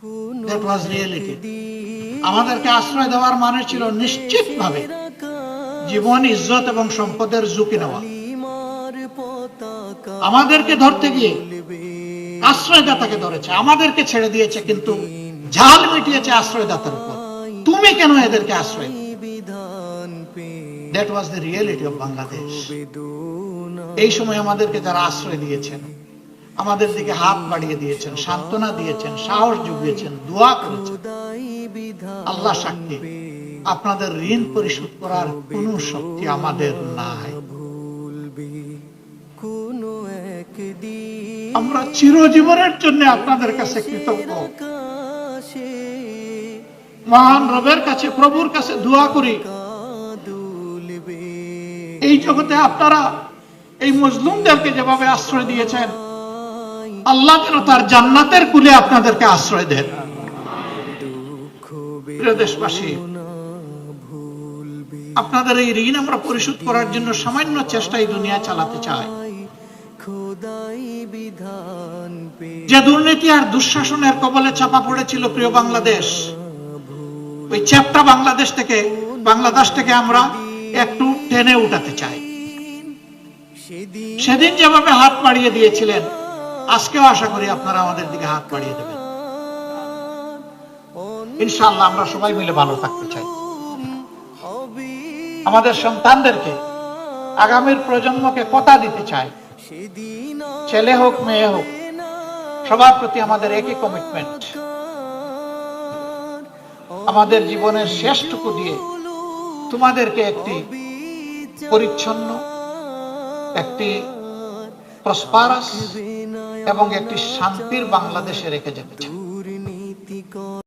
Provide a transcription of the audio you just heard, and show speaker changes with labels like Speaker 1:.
Speaker 1: That was reality. আমাদেরকে আশ্রয় দেওয়ার মানে ছিল নিশ্চিতভাবে জীবন, ইজ্জত এবং সম্পদের ঝুঁকি নেওয়া। আমাদেরকে ধরতে গিয়ে আশ্রয়দাতাকে ধরেছে, আমাদেরকে ছেড়ে দিয়েছে, কিন্তু ঝাল মিটিয়েছে আশ্রয়দাতার উপর। তুমি কেন এদেরকে আশ্রয়? That was the reality of Bangladesh. এই সময় আমাদেরকে যারা আশ্রয় দিয়েছেন, আমাদের দিকে হাত বাড়িয়ে দিয়েছেন, সান্ত্বনা দিয়েছেন, সাহস জুগিয়েছেন, দোয়া করেছেন, আল্লাহ সাক্ষী, আপনাদের ঋণ পরিশোধ করার কোনো শক্তি আমাদের নাই। আমরা চিরজীবনের জন্য আপনাদের কাছে কৃতজ্ঞ। মহান রবের কাছে, প্রভুর কাছে দোয়া করি, এই জগতে আপনারা এই মজলুমদেরকে যেভাবে আশ্রয় দিয়েছেন, আল্লাহ যেন তার জান্নাতের কুলে আপনাদেরকে আশ্রয় দেন। প্রিয় দেশবাসী, আপনাদের এই ঋণ আমরা পরিশোধ করার জন্য সামান্য চেষ্টাই দুনিয়া চালাতে চাই। যে দুর্নীতি আর দুঃশাসনের কবলে চাপা পড়েছিল প্রিয় বাংলাদেশ, ওই চ্যাপ্টা বাংলাদেশ থেকে আমরা একটু টেনে উঠাতে চাই। সেদিন যেভাবে হাত বাড়িয়ে দিয়েছিলেন, আজকেও আশা করি আপনারা আমাদের দিকে হাত বাড়িয়ে দেবেন। ইনশাআল্লাহ আমরা সবাই মিলে ভালো থাকতে চাই। আমাদের সন্তানদেরকে, আগামীর প্রজন্মকে কথা দিতে চাই, ছেলে হোক মেয়ে হোক, সবার প্রতি আমাদের একই কমিটমেন্ট। আমাদের জীবনের শেষটুকু দিয়ে তোমাদেরকে একটি পরিচ্ছন্ন, একটি প্রসপারাস এবং একটি শান্তির বাংলাদেশে রেখে যেতে চাই।